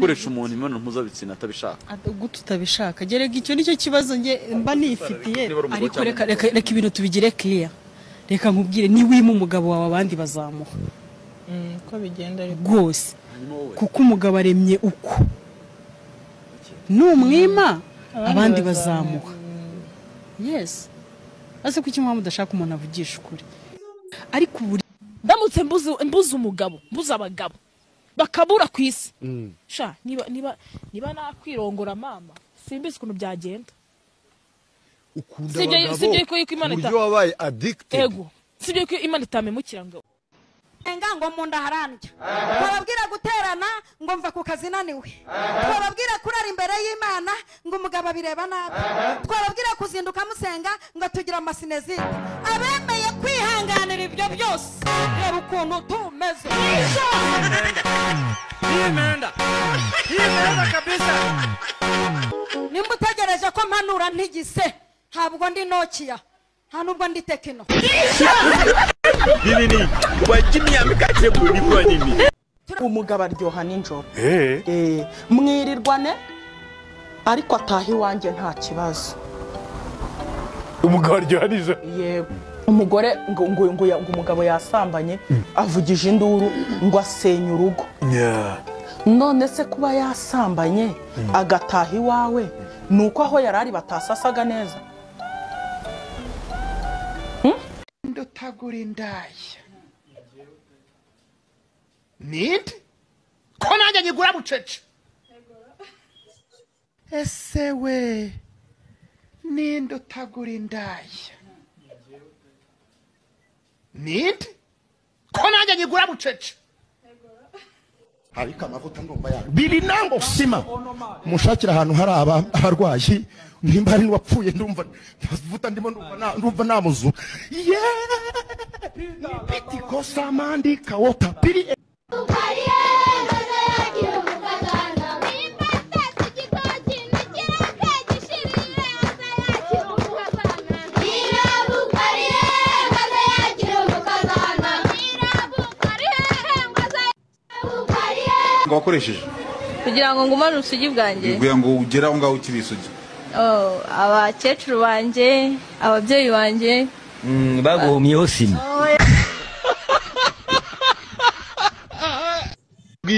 gukoresha umuntu imibonano mpuzabitsina atabishaka gutu utabishaka gerega icyo nicyo kibazo nge mba nifitiye ariko reka ibintu tubigire clear reka nkubwire ni wima umugabo wawe abandi bazamuha ko bigenda rwose kuko umugabo aremye uko numwima abandi bazamuha yes ase kuki mwa mudashaka umuntu avugisha ukuri ariko ndamutse mbuze umugabo mbuze abagabo bakabura kwisi sha niba nakwirongora mama simbizi ukuntu byagenda ukunda abagabo sibyo ko Imana ita wabaye addicted ego sibyo ko Imana itamemukira ngo ngo munda harandya twababwira guterana ngo mva ku kazi naniwe twababwira kurara imbere y'Imana ngo umugabo bireba nabi twababwira kuzinduka musenga ngo tugira amasinezi abemeye kwihanganira ibyo byose reba ukuntu tumeze Imenda kabisa nimba utegereje ko mpanura ntigise ntabwo ndi Nokia nta nubwo ndi Tekino nini wajimya mikache kuliko nini umugabo aryoha ninjoro mwirirwane ariko atahi wanje nta kibazo umugabo aryoha ninjoro yego umugore ngo umugabo yasambanye avugije induru ngo asenya urugo none se kuba yasambanye agatahi wawe nuko aho yarari batasasaga neza ndotagura indaya nit ko nanjye nyigura bucece ese we nindotagura indaya nit ko nanjye nyigura bucece harika amavuta ndumva ya biri nango sima mushakira ahantu hari abarwayi nimba ari wapfuye ndumva vuta ndimo ndumva namuzu piti kosa mandi kawota piri ngo wakoresheje kugira ngo ngumane usugi bwanjye kugira ngo ugere aho ngaho ukibisugi abakecuru banje ababyeyi banje baguhumyeho sima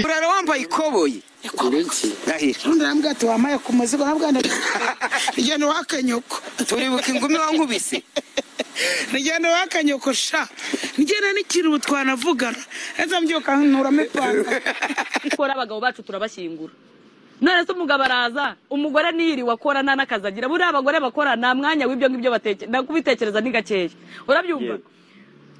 urara wambaye ikoboyi ndambwa ati wamaye ku muzigo nabwanda igene wakanyoko turibuka ingumi wankubise nigene wakanyoko sha nigene n'ikintu butwanavugana eza mbyuka nturame panga kora abagabo bacu turabashyingura none se umugabo araza umugore niyiri wakora nta nakazagira buri abagore bakora nta mwanya w'ibyo ngibyo nakubitekereza ni gakeya urabyumva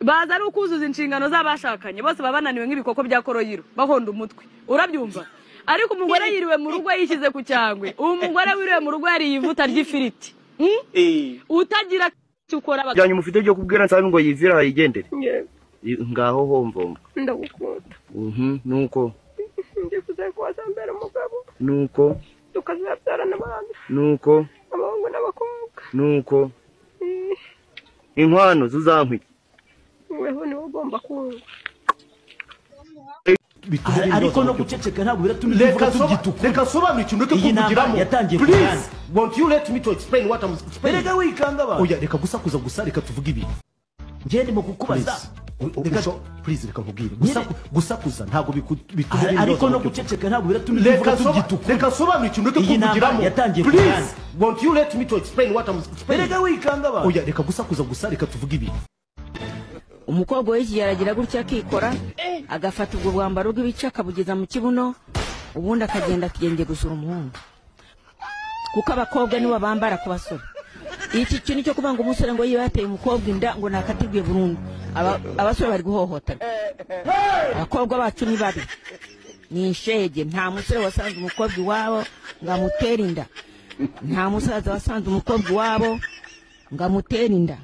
baza ari ukuzuza inshingano z'abashakanye bose babananiwe nk'ibikoko bya koroyiro bahonda umutwe urabyumva ariko umugore yiriwe mu rugo yishyize ku cyangwe umugore wiriwe mu rugo yari yivuta ry'ifiriti utagira ukora abagabo mufite byo kubwira nsabe ngo yivira yigendere ngaho homvomba ndagukunda nuko ndifuza ko wazambera umugabo nuko tukazabyarana abana nuko abahungu n'abakobwa nuko inkwano zuzankwi weho ni ugomba kumva ariko no guceceka ntabwo biratumivuga tugituka reka sobanura ikintu reka kuvugiramo please won't you let me to explain what I'm explaining reka wikanga ba oya reka gusakuza gusa reka tuvuge ibi ngiye ndimo kukubaza please reka nkubwire gusakuza ntabwo bituma ariko no guceceka ntabwo biratumivuga tugituka reka sobanura ikintu reka kuvugiramo please won't you let me to explain what I'm explaining reka wikanga ba oya reka gusakuza gusa reka tuvuge ibi umukobwa w'iki yaragira gutya akikora agafata ubwo bwambaro bw'ibice akabugeza mu kibuno ubundi akagenda akigenge gusura umuhungu kuko abakobwa nibo bambara ku basore iki kintu cyo kuvuga ngo umusore ngo yibateye umukobwa inda ngo nakatirwe burundu abasore bari guhohotana abakobwa bacu ni babi ni inshege nta musore wasanze umukobwa iwabo ngamutera inda nta musaza wasanze umukobwa iwabo ngamutera inda